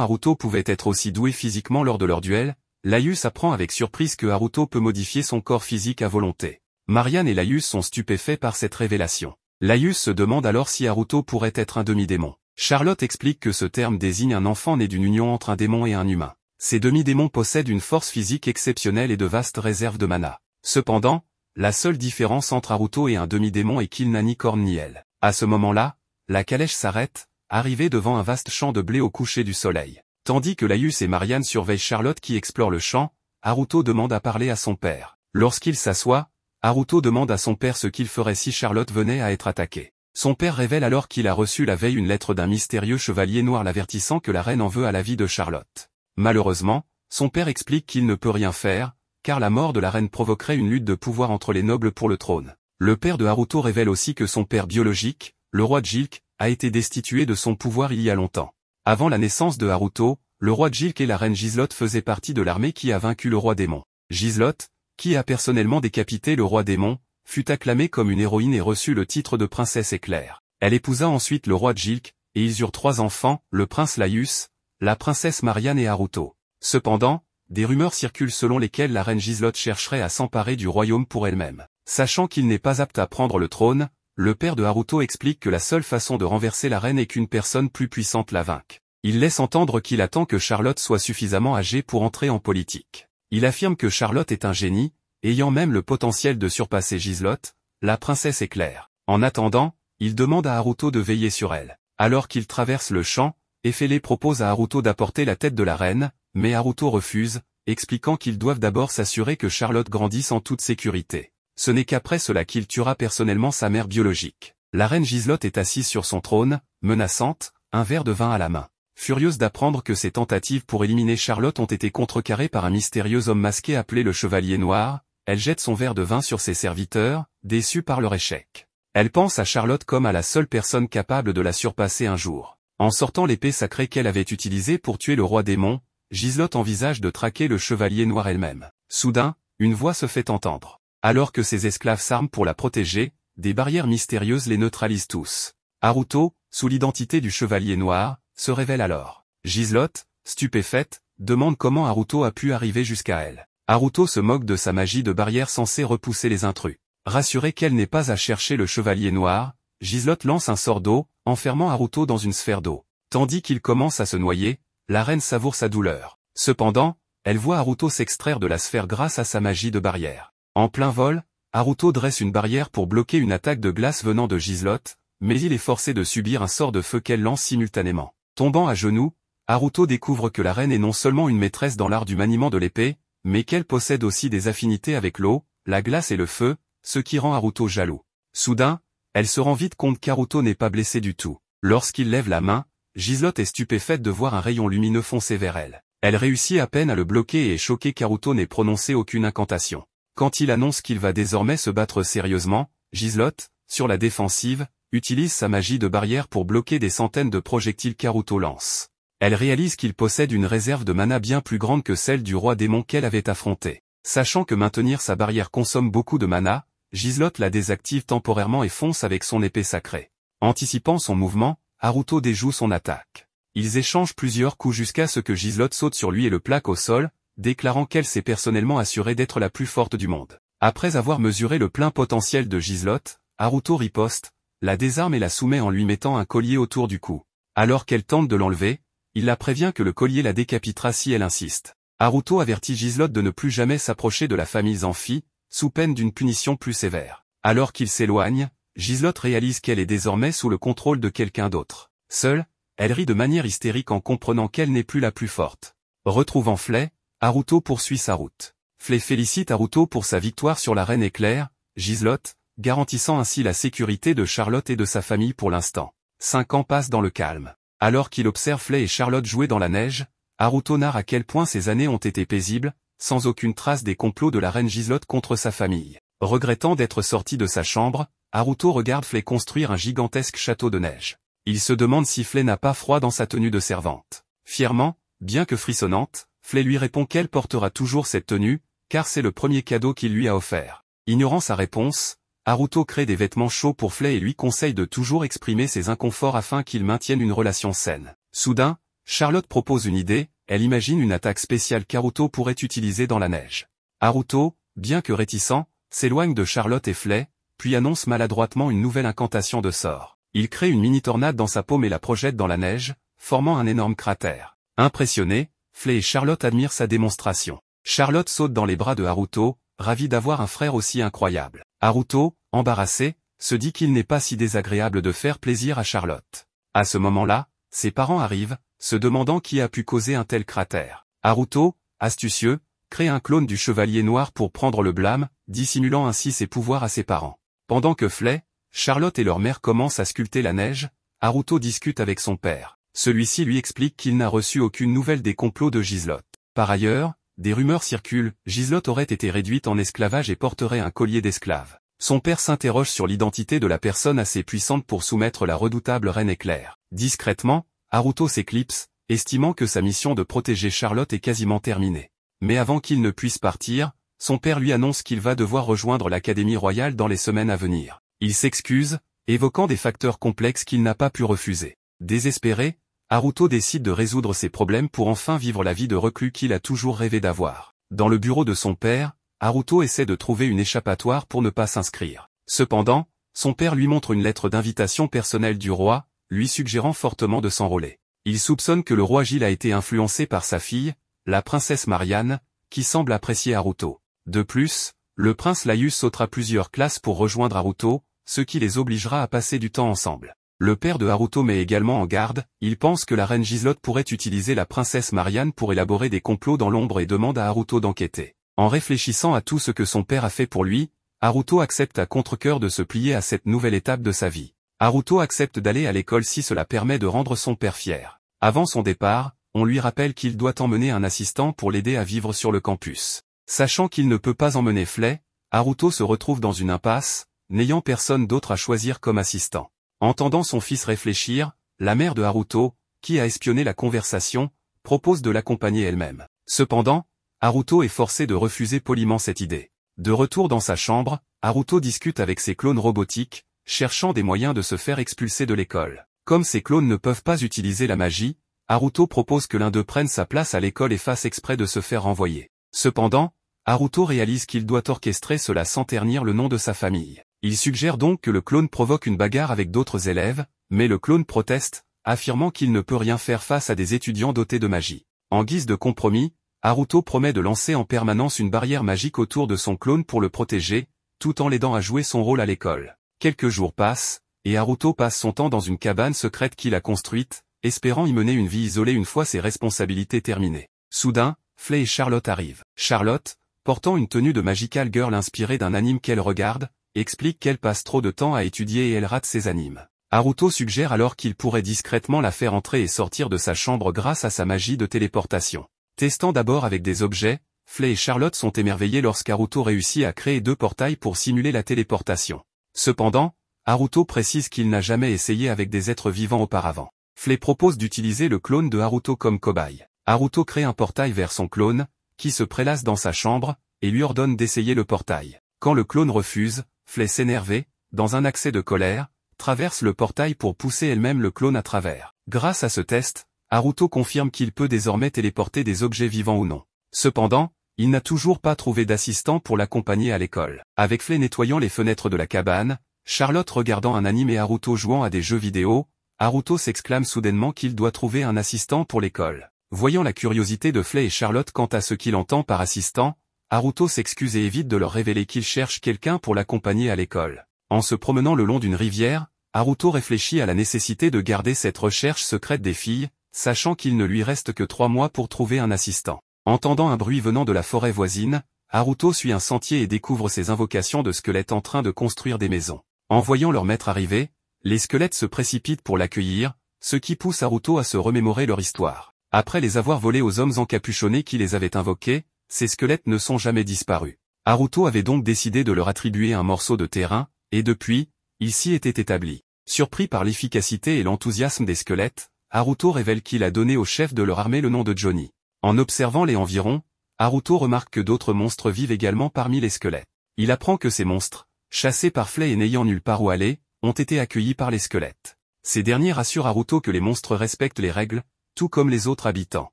Haruto pouvait être aussi doué physiquement lors de leur duel, Laïus apprend avec surprise que Haruto peut modifier son corps physique à volonté. Marianne et Laïus sont stupéfaits par cette révélation. Laïus se demande alors si Haruto pourrait être un demi-démon. Charlotte explique que ce terme désigne un enfant né d'une union entre un démon et un humain. Ces demi-démons possèdent une force physique exceptionnelle et de vastes réserves de mana. Cependant, la seule différence entre Haruto et un demi-démon est qu'il n'a ni corne ni aile. À ce moment-là, la calèche s'arrête, arrivée devant un vaste champ de blé au coucher du soleil. Tandis que Laïus et Marianne surveillent Charlotte qui explore le champ, Haruto demande à parler à son père. Lorsqu'il s'assoit, Haruto demande à son père ce qu'il ferait si Charlotte venait à être attaquée. Son père révèle alors qu'il a reçu la veille une lettre d'un mystérieux chevalier noir l'avertissant que la reine en veut à la vie de Charlotte. Malheureusement, son père explique qu'il ne peut rien faire, car la mort de la reine provoquerait une lutte de pouvoir entre les nobles pour le trône. Le père de Haruto révèle aussi que son père biologique, le roi Jilk, a été destitué de son pouvoir il y a longtemps. Avant la naissance de Haruto, le roi Jilk et la reine Gislotte faisaient partie de l'armée qui a vaincu le roi démon. Gislotte, qui a personnellement décapité le roi démon, fut acclamée comme une héroïne et reçut le titre de princesse éclair. Elle épousa ensuite le roi Jilk, et ils eurent 3 enfants, le prince Laïus, la princesse Marianne et Haruto. Cependant, des rumeurs circulent selon lesquelles la reine Gislotte chercherait à s'emparer du royaume pour elle-même. Sachant qu'il n'est pas apte à prendre le trône, le père de Haruto explique que la seule façon de renverser la reine est qu'une personne plus puissante la vainque. Il laisse entendre qu'il attend que Charlotte soit suffisamment âgée pour entrer en politique. Il affirme que Charlotte est un génie, ayant même le potentiel de surpasser Gislotte, la princesse éclair. En attendant, il demande à Haruto de veiller sur elle. Alors qu'il traverse le champ, Efele propose à Haruto d'apporter la tête de la reine, mais Haruto refuse, expliquant qu'ils doivent d'abord s'assurer que Charlotte grandisse en toute sécurité. Ce n'est qu'après cela qu'il tuera personnellement sa mère biologique. La reine Gislotte est assise sur son trône, menaçante, un verre de vin à la main. Furieuse d'apprendre que ses tentatives pour éliminer Charlotte ont été contrecarrées par un mystérieux homme masqué appelé le Chevalier Noir, elle jette son verre de vin sur ses serviteurs, déçue par leur échec. Elle pense à Charlotte comme à la seule personne capable de la surpasser un jour. En sortant l'épée sacrée qu'elle avait utilisée pour tuer le roi démon, Giselotte envisage de traquer le chevalier noir elle-même. Soudain, une voix se fait entendre. Alors que ses esclaves s'arment pour la protéger, des barrières mystérieuses les neutralisent tous. Haruto, sous l'identité du chevalier noir, se révèle alors. Giselotte, stupéfaite, demande comment Haruto a pu arriver jusqu'à elle. Haruto se moque de sa magie de barrière censée repousser les intrus. Rassurée qu'elle n'est pas à chercher le chevalier noir, Giselotte lance un sort d'eau, enfermant Haruto dans une sphère d'eau. Tandis qu'il commence à se noyer, la reine savoure sa douleur. Cependant, elle voit Haruto s'extraire de la sphère grâce à sa magie de barrière. En plein vol, Haruto dresse une barrière pour bloquer une attaque de glace venant de Giselotte, mais il est forcé de subir un sort de feu qu'elle lance simultanément. Tombant à genoux, Haruto découvre que la reine est non seulement une maîtresse dans l'art du maniement de l'épée, mais qu'elle possède aussi des affinités avec l'eau, la glace et le feu, ce qui rend Haruto jaloux. Soudain, elle se rend vite compte qu'Haruto n'est pas blessé du tout. Lorsqu'il lève la main, Giselotte est stupéfaite de voir un rayon lumineux foncer vers elle. Elle réussit à peine à le bloquer et est choquée qu'Haruto n'ait prononcé aucune incantation. Quand il annonce qu'il va désormais se battre sérieusement, Giselotte, sur la défensive, utilise sa magie de barrière pour bloquer des centaines de projectiles qu'Haruto lance. Elle réalise qu'il possède une réserve de mana bien plus grande que celle du roi démon qu'elle avait affronté. Sachant que maintenir sa barrière consomme beaucoup de mana, Giselotte la désactive temporairement et fonce avec son épée sacrée. Anticipant son mouvement, Haruto déjoue son attaque. Ils échangent plusieurs coups jusqu'à ce que Giselotte saute sur lui et le plaque au sol, déclarant qu'elle s'est personnellement assurée d'être la plus forte du monde. Après avoir mesuré le plein potentiel de Giselotte, Haruto riposte, la désarme et la soumet en lui mettant un collier autour du cou. Alors qu'elle tente de l'enlever, il la prévient que le collier la décapitera si elle insiste. Haruto avertit Giselotte de ne plus jamais s'approcher de la famille Zanfi, sous peine d'une punition plus sévère. Alors qu'il s'éloigne, Giselotte réalise qu'elle est désormais sous le contrôle de quelqu'un d'autre. Seule, elle rit de manière hystérique en comprenant qu'elle n'est plus la plus forte. Retrouvant Flay, Haruto poursuit sa route. Flay félicite Haruto pour sa victoire sur la Reine Éclair, Giselotte, garantissant ainsi la sécurité de Charlotte et de sa famille pour l'instant. 5 ans passent dans le calme. Alors qu'il observe Flay et Charlotte jouer dans la neige, Haruto narre à quel point ces années ont été paisibles, sans aucune trace des complots de la reine Giselotte contre sa famille. Regrettant d'être sorti de sa chambre, Haruto regarde Flay construire un gigantesque château de neige. Il se demande si Flay n'a pas froid dans sa tenue de servante. Fièrement, bien que frissonnante, Flay lui répond qu'elle portera toujours cette tenue, car c'est le premier cadeau qu'il lui a offert. Ignorant sa réponse, Haruto crée des vêtements chauds pour Flay et lui conseille de toujours exprimer ses inconforts afin qu'ils maintiennent une relation saine. Soudain, Charlotte propose une idée, elle imagine une attaque spéciale qu'Haruto pourrait utiliser dans la neige. Haruto, bien que réticent, s'éloigne de Charlotte et Flay, puis annonce maladroitement une nouvelle incantation de sort. Il crée une mini-tornade dans sa paume et la projette dans la neige, formant un énorme cratère. Impressionnés, Flay et Charlotte admirent sa démonstration. Charlotte saute dans les bras de Haruto, ravie d'avoir un frère aussi incroyable. Haruto, embarrassé, se dit qu'il n'est pas si désagréable de faire plaisir à Charlotte. À ce moment-là, ses parents arrivent, se demandant qui a pu causer un tel cratère. Haruto, astucieux, crée un clone du chevalier noir pour prendre le blâme, dissimulant ainsi ses pouvoirs à ses parents. Pendant que Flay, Charlotte et leur mère commencent à sculpter la neige, Haruto discute avec son père. Celui-ci lui explique qu'il n'a reçu aucune nouvelle des complots de Giselotte. Par ailleurs, des rumeurs circulent, Giselotte aurait été réduite en esclavage et porterait un collier d'esclave. Son père s'interroge sur l'identité de la personne assez puissante pour soumettre la redoutable Reine Éclair. Discrètement, Haruto s'éclipse, estimant que sa mission de protéger Charlotte est quasiment terminée. Mais avant qu'il ne puisse partir, son père lui annonce qu'il va devoir rejoindre l'Académie royale dans les semaines à venir. Il s'excuse, évoquant des facteurs complexes qu'il n'a pas pu refuser. Désespéré, Haruto décide de résoudre ses problèmes pour enfin vivre la vie de reclus qu'il a toujours rêvé d'avoir. Dans le bureau de son père, Haruto essaie de trouver une échappatoire pour ne pas s'inscrire. Cependant, son père lui montre une lettre d'invitation personnelle du roi, lui suggérant fortement de s'enrôler. Il soupçonne que le roi Gilles a été influencé par sa fille, la princesse Marianne, qui semble apprécier Haruto. De plus, le prince Laius sautera plusieurs classes pour rejoindre Haruto, ce qui les obligera à passer du temps ensemble. Le père de Haruto met également en garde, il pense que la reine Giselotte pourrait utiliser la princesse Marianne pour élaborer des complots dans l'ombre et demande à Haruto d'enquêter. En réfléchissant à tout ce que son père a fait pour lui, Haruto accepte à contre-cœur de se plier à cette nouvelle étape de sa vie. Haruto accepte d'aller à l'école si cela permet de rendre son père fier. Avant son départ, on lui rappelle qu'il doit emmener un assistant pour l'aider à vivre sur le campus. Sachant qu'il ne peut pas emmener Flay, Haruto se retrouve dans une impasse, n'ayant personne d'autre à choisir comme assistant. Entendant son fils réfléchir, la mère de Haruto, qui a espionné la conversation, propose de l'accompagner elle-même. Cependant, Haruto est forcé de refuser poliment cette idée. De retour dans sa chambre, Haruto discute avec ses clones robotiques, cherchant des moyens de se faire expulser de l'école. Comme ses clones ne peuvent pas utiliser la magie, Haruto propose que l'un d'eux prenne sa place à l'école et fasse exprès de se faire renvoyer. Cependant, Haruto réalise qu'il doit orchestrer cela sans ternir le nom de sa famille. Il suggère donc que le clone provoque une bagarre avec d'autres élèves, mais le clone proteste, affirmant qu'il ne peut rien faire face à des étudiants dotés de magie. En guise de compromis, Haruto promet de lancer en permanence une barrière magique autour de son clone pour le protéger, tout en l'aidant à jouer son rôle à l'école. Quelques jours passent, et Haruto passe son temps dans une cabane secrète qu'il a construite, espérant y mener une vie isolée une fois ses responsabilités terminées. Soudain, Flay et Charlotte arrivent. Charlotte, portant une tenue de Magical Girl inspirée d'un anime qu'elle regarde, explique qu'elle passe trop de temps à étudier et elle rate ses animes. Haruto suggère alors qu'il pourrait discrètement la faire entrer et sortir de sa chambre grâce à sa magie de téléportation. Testant d'abord avec des objets, Flay et Charlotte sont émerveillés lorsqu'Haruto réussit à créer 2 portails pour simuler la téléportation. Cependant, Haruto précise qu'il n'a jamais essayé avec des êtres vivants auparavant. Flay propose d'utiliser le clone de Haruto comme cobaye. Haruto crée un portail vers son clone, qui se prélasse dans sa chambre, et lui ordonne d'essayer le portail. Quand le clone refuse, Flay s'énerver, dans un accès de colère, traverse le portail pour pousser elle-même le clone à travers. Grâce à ce test, Haruto confirme qu'il peut désormais téléporter des objets vivants ou non. Cependant, il n'a toujours pas trouvé d'assistant pour l'accompagner à l'école. Avec Flay nettoyant les fenêtres de la cabane, Charlotte regardant un anime et Haruto jouant à des jeux vidéo, Haruto s'exclame soudainement qu'il doit trouver un assistant pour l'école. Voyant la curiosité de Flay et Charlotte quant à ce qu'il entend par assistant, Haruto s'excuse et évite de leur révéler qu'il cherche quelqu'un pour l'accompagner à l'école. En se promenant le long d'une rivière, Haruto réfléchit à la nécessité de garder cette recherche secrète des filles, sachant qu'il ne lui reste que 3 mois pour trouver un assistant. Entendant un bruit venant de la forêt voisine, Haruto suit un sentier et découvre ses invocations de squelettes en train de construire des maisons. En voyant leur maître arriver, les squelettes se précipitent pour l'accueillir, ce qui pousse Haruto à se remémorer leur histoire. Après les avoir volés aux hommes encapuchonnés qui les avaient invoqués, ces squelettes ne sont jamais disparus. Haruto avait donc décidé de leur attribuer un morceau de terrain, et depuis, il s'y était établi. Surpris par l'efficacité et l'enthousiasme des squelettes, Haruto révèle qu'il a donné au chef de leur armée le nom de Johnny. En observant les environs, Haruto remarque que d'autres monstres vivent également parmi les squelettes. Il apprend que ces monstres, chassés par Flay et n'ayant nulle part où aller, ont été accueillis par les squelettes. Ces derniers rassurent Haruto que les monstres respectent les règles, tout comme les autres habitants.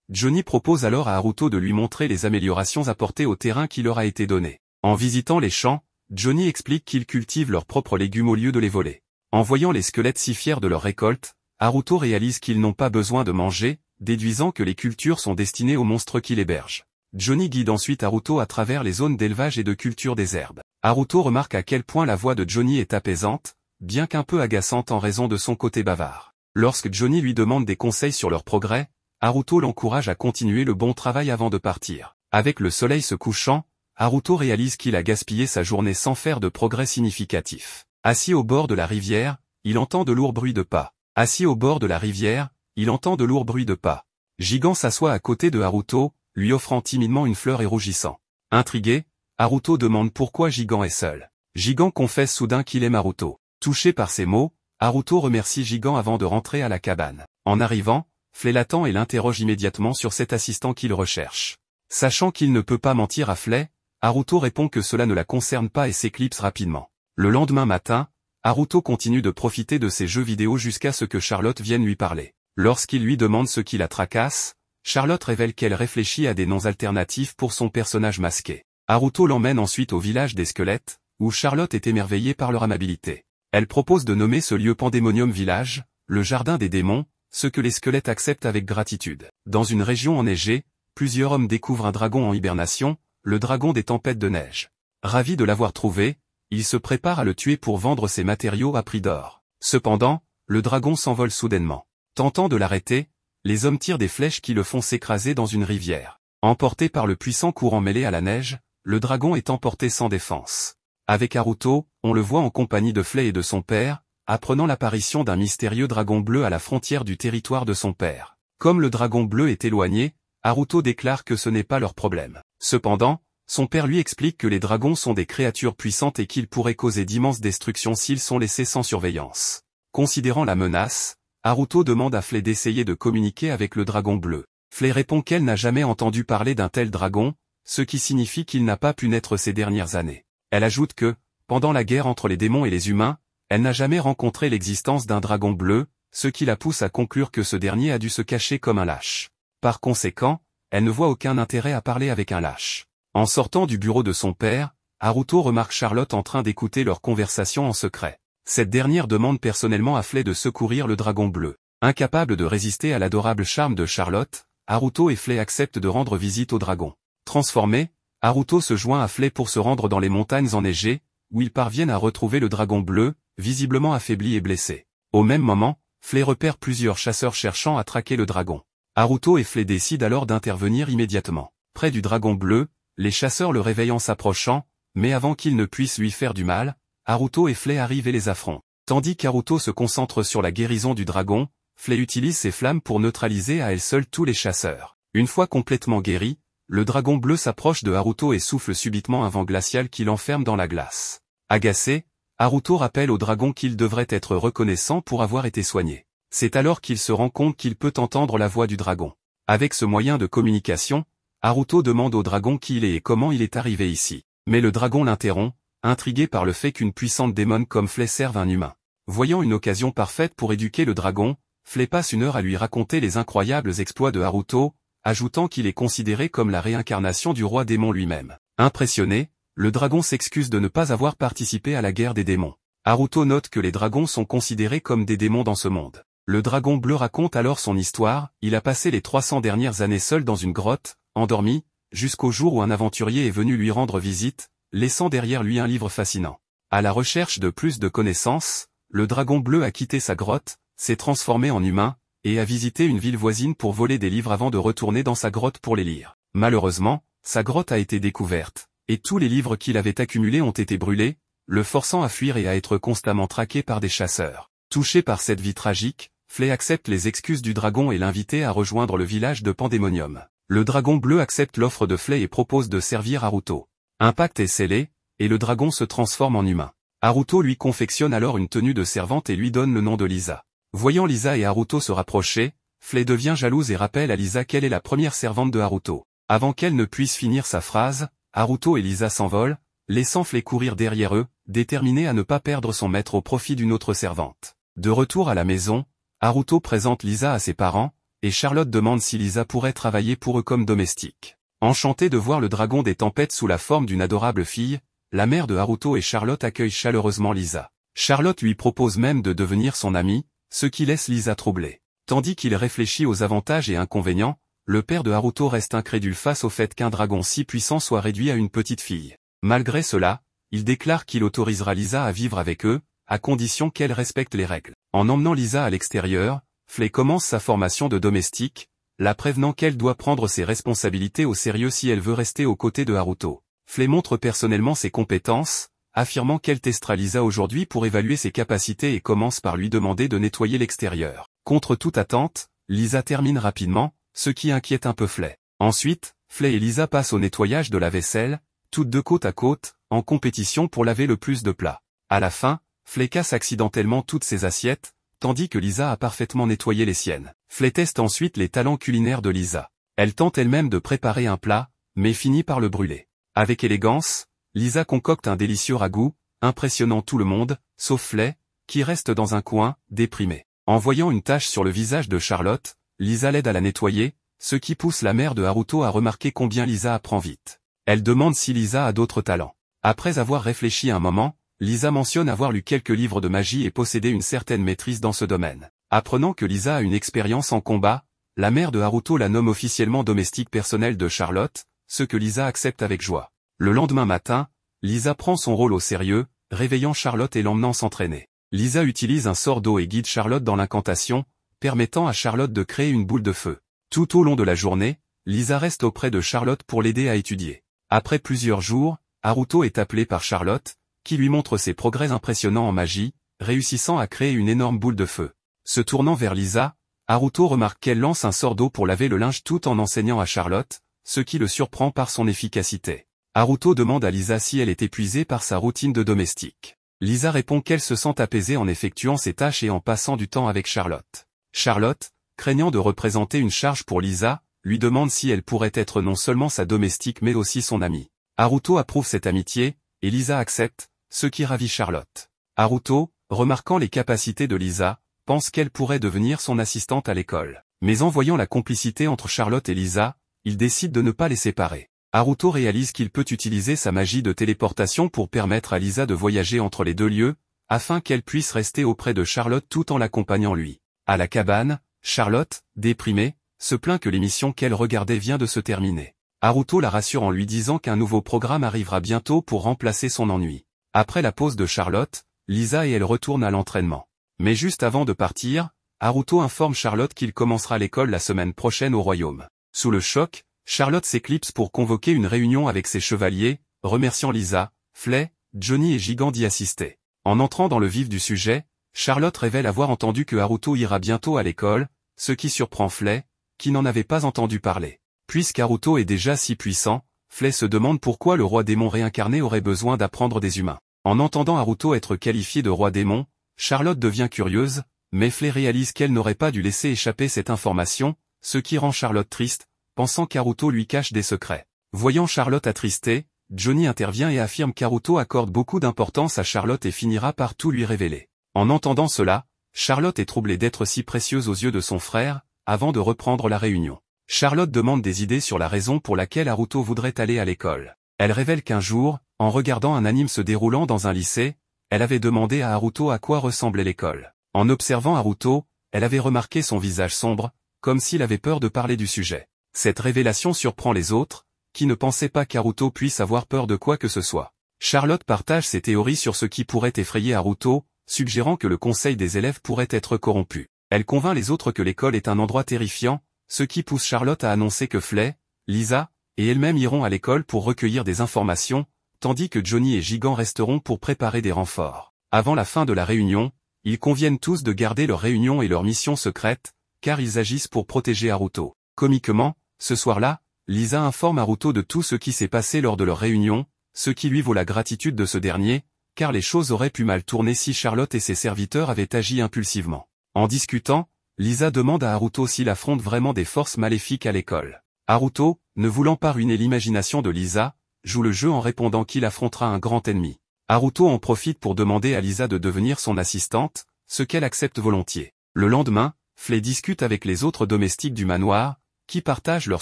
Johnny propose alors à Haruto de lui montrer les améliorations apportées au terrain qui leur a été donné. En visitant les champs, Johnny explique qu'ils cultivent leurs propres légumes au lieu de les voler. En voyant les squelettes si fiers de leur récolte, Haruto réalise qu'ils n'ont pas besoin de manger, déduisant que les cultures sont destinées aux monstres qui l'hébergent. Johnny guide ensuite Haruto à travers les zones d'élevage et de culture des herbes. Haruto remarque à quel point la voix de Johnny est apaisante, bien qu'un peu agaçante en raison de son côté bavard. Lorsque Johnny lui demande des conseils sur leur progrès, Haruto l'encourage à continuer le bon travail avant de partir. Avec le soleil se couchant, Haruto réalise qu'il a gaspillé sa journée sans faire de progrès significatif. Assis au bord de la rivière, il entend de lourds bruits de pas. Assis au bord de la rivière, il entend de lourds bruits de pas. Jigan s'assoit à côté de Haruto, lui offrant timidement une fleur et rougissant. Intrigué, Haruto demande pourquoi Jigan est seul. Jigan confesse soudain qu'il aime Haruto. Touché par ces mots, Haruto remercie Jigan avant de rentrer à la cabane. En arrivant, Flay l'attend et l'interroge immédiatement sur cet assistant qu'il recherche. Sachant qu'il ne peut pas mentir à Flay, Haruto répond que cela ne la concerne pas et s'éclipse rapidement. Le lendemain matin, Haruto continue de profiter de ses jeux vidéo jusqu'à ce que Charlotte vienne lui parler. Lorsqu'il lui demande ce qui la tracasse, Charlotte révèle qu'elle réfléchit à des noms alternatifs pour son personnage masqué. Haruto l'emmène ensuite au village des squelettes, où Charlotte est émerveillée par leur amabilité. Elle propose de nommer ce lieu Pandemonium Village, le jardin des démons, ce que les squelettes acceptent avec gratitude. Dans une région enneigée, plusieurs hommes découvrent un dragon en hibernation, le dragon des tempêtes de neige. Ravis de l'avoir trouvé, ils se préparent à le tuer pour vendre ses matériaux à prix d'or. Cependant, le dragon s'envole soudainement. Tentant de l'arrêter, les hommes tirent des flèches qui le font s'écraser dans une rivière. Emporté par le puissant courant mêlé à la neige, le dragon est emporté sans défense. Avec Haruto, on le voit en compagnie de Flay et de son père, apprenant l'apparition d'un mystérieux dragon bleu à la frontière du territoire de son père. Comme le dragon bleu est éloigné, Haruto déclare que ce n'est pas leur problème. Cependant, son père lui explique que les dragons sont des créatures puissantes et qu'ils pourraient causer d'immenses destructions s'ils sont laissés sans surveillance. Considérant la menace, Haruto demande à Flay d'essayer de communiquer avec le dragon bleu. Flay répond qu'elle n'a jamais entendu parler d'un tel dragon, ce qui signifie qu'il n'a pas pu naître ces dernières années. Elle ajoute que, pendant la guerre entre les démons et les humains, elle n'a jamais rencontré l'existence d'un dragon bleu, ce qui la pousse à conclure que ce dernier a dû se cacher comme un lâche. Par conséquent, elle ne voit aucun intérêt à parler avec un lâche. En sortant du bureau de son père, Haruto remarque Charlotte en train d'écouter leur conversation en secret. Cette dernière demande personnellement à Flay de secourir le dragon bleu. Incapable de résister à l'adorable charme de Charlotte, Haruto et Flay acceptent de rendre visite au dragon. Transformé, Haruto se joint à Flay pour se rendre dans les montagnes enneigées, où ils parviennent à retrouver le dragon bleu, visiblement affaibli et blessé. Au même moment, Flay repère plusieurs chasseurs cherchant à traquer le dragon. Haruto et Flay décident alors d'intervenir immédiatement. Près du dragon bleu, les chasseurs le réveillent en s'approchant, mais avant qu'ils ne puissent lui faire du mal, Haruto et Flay arrivent et les affrontent. Tandis qu'Haruto se concentre sur la guérison du dragon, Flay utilise ses flammes pour neutraliser à elle seule tous les chasseurs. Une fois complètement guéri, le dragon bleu s'approche de Haruto et souffle subitement un vent glacial qui l'enferme dans la glace. Agacé, Haruto rappelle au dragon qu'il devrait être reconnaissant pour avoir été soigné. C'est alors qu'il se rend compte qu'il peut entendre la voix du dragon. Avec ce moyen de communication, Haruto demande au dragon qui il est et comment il est arrivé ici. Mais le dragon l'interrompt, intrigué par le fait qu'une puissante démon comme Flay serve un humain. Voyant une occasion parfaite pour éduquer le dragon, Flay passe une heure à lui raconter les incroyables exploits de Haruto, ajoutant qu'il est considéré comme la réincarnation du roi démon lui-même. Impressionné, le dragon s'excuse de ne pas avoir participé à la guerre des démons. Haruto note que les dragons sont considérés comme des démons dans ce monde. Le dragon bleu raconte alors son histoire, il a passé les 300 dernières années seul dans une grotte, endormi, jusqu'au jour où un aventurier est venu lui rendre visite, laissant derrière lui un livre fascinant. À la recherche de plus de connaissances, le dragon bleu a quitté sa grotte, s'est transformé en humain, et a visité une ville voisine pour voler des livres avant de retourner dans sa grotte pour les lire. Malheureusement, sa grotte a été découverte, et tous les livres qu'il avait accumulés ont été brûlés, le forçant à fuir et à être constamment traqué par des chasseurs. Touché par cette vie tragique, Flay accepte les excuses du dragon et l'invite à rejoindre le village de Pandémonium. Le dragon bleu accepte l'offre de Flay et propose de servir Haruto. Un pacte est scellé, et le dragon se transforme en humain. Haruto lui confectionne alors une tenue de servante et lui donne le nom de Lisa. Voyant Lisa et Haruto se rapprocher, Flay devient jalouse et rappelle à Lisa qu'elle est la première servante de Haruto. Avant qu'elle ne puisse finir sa phrase, Haruto et Lisa s'envolent, laissant Flay courir derrière eux, déterminé à ne pas perdre son maître au profit d'une autre servante. De retour à la maison, Haruto présente Lisa à ses parents, et Charlotte demande si Lisa pourrait travailler pour eux comme domestique. Enchantée de voir le dragon des tempêtes sous la forme d'une adorable fille, la mère de Haruto et Charlotte accueillent chaleureusement Lisa. Charlotte lui propose même de devenir son amie, ce qui laisse Lisa troublée. Tandis qu'il réfléchit aux avantages et inconvénients, le père de Haruto reste incrédule face au fait qu'un dragon si puissant soit réduit à une petite fille. Malgré cela, il déclare qu'il autorisera Lisa à vivre avec eux, à condition qu'elle respecte les règles. En emmenant Lisa à l'extérieur, Flay commence sa formation de domestique, la prévenant qu'elle doit prendre ses responsabilités au sérieux si elle veut rester aux côtés de Haruto. Flay montre personnellement ses compétences, affirmant qu'elle testera Lisa aujourd'hui pour évaluer ses capacités et commence par lui demander de nettoyer l'extérieur. Contre toute attente, Lisa termine rapidement, ce qui inquiète un peu Flay. Ensuite, Flay et Lisa passent au nettoyage de la vaisselle, toutes deux côte à côte, en compétition pour laver le plus de plats. À la fin, Flay casse accidentellement toutes ses assiettes, tandis que Lisa a parfaitement nettoyé les siennes. Flay teste ensuite les talents culinaires de Lisa. Elle tente elle-même de préparer un plat, mais finit par le brûler. Avec élégance, Lisa concocte un délicieux ragoût, impressionnant tout le monde, sauf Flay, qui reste dans un coin, déprimé. En voyant une tache sur le visage de Charlotte, Lisa l'aide à la nettoyer, ce qui pousse la mère de Haruto à remarquer combien Lisa apprend vite. Elle demande si Lisa a d'autres talents. Après avoir réfléchi un moment, Lisa mentionne avoir lu quelques livres de magie et posséder une certaine maîtrise dans ce domaine. Apprenant que Lisa a une expérience en combat, la mère de Haruto la nomme officiellement domestique personnelle de Charlotte, ce que Lisa accepte avec joie. Le lendemain matin, Lisa prend son rôle au sérieux, réveillant Charlotte et l'emmenant s'entraîner. Lisa utilise un sort d'eau et guide Charlotte dans l'incantation, permettant à Charlotte de créer une boule de feu. Tout au long de la journée, Lisa reste auprès de Charlotte pour l'aider à étudier. Après plusieurs jours, Haruto est appelé par Charlotte, qui lui montre ses progrès impressionnants en magie, réussissant à créer une énorme boule de feu. Se tournant vers Lisa, Haruto remarque qu'elle lance un sort d'eau pour laver le linge tout en enseignant à Charlotte, ce qui le surprend par son efficacité. Haruto demande à Lisa si elle est épuisée par sa routine de domestique. Lisa répond qu'elle se sent apaisée en effectuant ses tâches et en passant du temps avec Charlotte. Charlotte, craignant de représenter une charge pour Lisa, lui demande si elle pourrait être non seulement sa domestique mais aussi son amie. Haruto approuve cette amitié, et Lisa accepte, ce qui ravit Charlotte. Haruto, remarquant les capacités de Lisa, pense qu'elle pourrait devenir son assistante à l'école. Mais en voyant la complicité entre Charlotte et Lisa, il décide de ne pas les séparer. Haruto réalise qu'il peut utiliser sa magie de téléportation pour permettre à Lisa de voyager entre les deux lieux, afin qu'elle puisse rester auprès de Charlotte tout en l'accompagnant lui. À la cabane, Charlotte, déprimée, se plaint que l'émission qu'elle regardait vient de se terminer. Haruto la rassure en lui disant qu'un nouveau programme arrivera bientôt pour remplacer son ennui. Après la pause de Charlotte, Lisa et elle retournent à l'entraînement. Mais juste avant de partir, Haruto informe Charlotte qu'il commencera l'école la semaine prochaine au royaume. Sous le choc, Charlotte s'éclipse pour convoquer une réunion avec ses chevaliers, remerciant Lisa, Flay, Johnny et Gigant d'y assister. En entrant dans le vif du sujet, Charlotte révèle avoir entendu que Haruto ira bientôt à l'école, ce qui surprend Flay, qui n'en avait pas entendu parler. Puisqu'Haruto est déjà si puissant, Flay se demande pourquoi le roi démon réincarné aurait besoin d'apprendre des humains. En entendant Haruto être qualifié de roi démon, Charlotte devient curieuse, mais Flay réalise qu'elle n'aurait pas dû laisser échapper cette information, ce qui rend Charlotte triste, pensant qu'Haruto lui cache des secrets. Voyant Charlotte attristée, Johnny intervient et affirme qu'Haruto accorde beaucoup d'importance à Charlotte et finira par tout lui révéler. En entendant cela, Charlotte est troublée d'être si précieuse aux yeux de son frère, avant de reprendre la réunion. Charlotte demande des idées sur la raison pour laquelle Haruto voudrait aller à l'école. Elle révèle qu'un jour, en regardant un anime se déroulant dans un lycée, elle avait demandé à Haruto à quoi ressemblait l'école. En observant Haruto, elle avait remarqué son visage sombre, comme s'il avait peur de parler du sujet. Cette révélation surprend les autres, qui ne pensaient pas qu'Haruto puisse avoir peur de quoi que ce soit. Charlotte partage ses théories sur ce qui pourrait effrayer Haruto, suggérant que le conseil des élèves pourrait être corrompu. Elle convainc les autres que l'école est un endroit terrifiant, ce qui pousse Charlotte à annoncer que Flay, Lisa, et elle-même iront à l'école pour recueillir des informations, tandis que Johnny et Gigant resteront pour préparer des renforts. Avant la fin de la réunion, ils conviennent tous de garder leur réunion et leur mission secrète, car ils agissent pour protéger Haruto. Comiquement, ce soir-là, Lisa informe Haruto de tout ce qui s'est passé lors de leur réunion, ce qui lui vaut la gratitude de ce dernier, car les choses auraient pu mal tourner si Charlotte et ses serviteurs avaient agi impulsivement. En discutant, Lisa demande à Haruto s'il affronte vraiment des forces maléfiques à l'école. Haruto, ne voulant pas ruiner l'imagination de Lisa, joue le jeu en répondant qu'il affrontera un grand ennemi. Haruto en profite pour demander à Lisa de devenir son assistante, ce qu'elle accepte volontiers. Le lendemain, Flay discute avec les autres domestiques du manoir, qui partagent leurs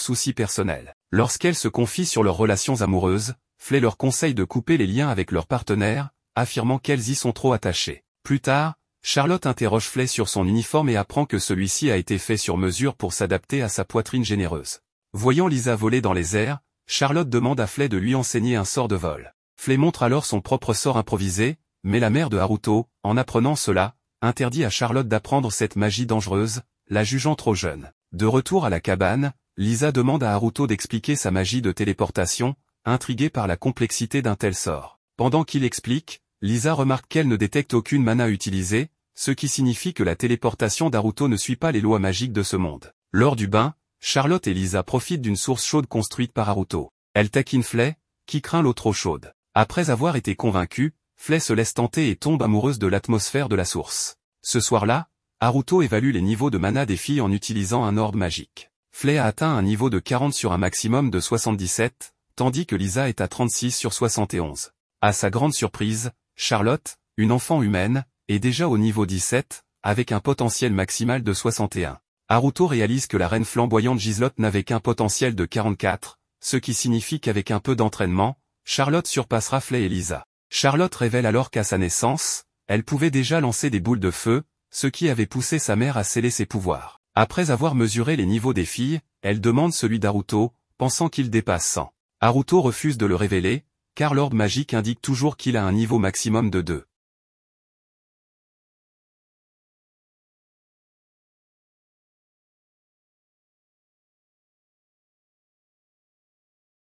soucis personnels. Lorsqu'elles se confient sur leurs relations amoureuses, Flay leur conseille de couper les liens avec leurs partenaires, affirmant qu'elles y sont trop attachées. Plus tard, Charlotte interroge Flay sur son uniforme et apprend que celui-ci a été fait sur mesure pour s'adapter à sa poitrine généreuse. Voyant Lisa voler dans les airs, Charlotte demande à Flay de lui enseigner un sort de vol. Flay montre alors son propre sort improvisé, mais la mère de Haruto, en apprenant cela, interdit à Charlotte d'apprendre cette magie dangereuse, la jugeant trop jeune. De retour à la cabane, Lisa demande à Haruto d'expliquer sa magie de téléportation, intriguée par la complexité d'un tel sort. Pendant qu'il explique, Lisa remarque qu'elle ne détecte aucune mana utilisée, ce qui signifie que la téléportation d'Haruto ne suit pas les lois magiques de ce monde. Lors du bain, Charlotte et Lisa profitent d'une source chaude construite par Haruto. Elle taquine Flay, qui craint l'eau trop chaude. Après avoir été convaincue, Flay se laisse tenter et tombe amoureuse de l'atmosphère de la source. Ce soir-là, Haruto évalue les niveaux de mana des filles en utilisant un orbe magique. Flay a atteint un niveau de 40 sur un maximum de 77, tandis que Lisa est à 36 sur 71. À sa grande surprise, Charlotte, une enfant humaine, est déjà au niveau 17, avec un potentiel maximal de 61. Haruto réalise que la reine flamboyante Giselotte n'avait qu'un potentiel de 44, ce qui signifie qu'avec un peu d'entraînement, Charlotte surpassera Flay et Lisa. Charlotte révèle alors qu'à sa naissance, elle pouvait déjà lancer des boules de feu, ce qui avait poussé sa mère à sceller ses pouvoirs. Après avoir mesuré les niveaux des filles, elle demande celui d'Haruto, pensant qu'il dépasse 100. Haruto refuse de le révéler, car l'orbe magique indique toujours qu'il a un niveau maximum de 2.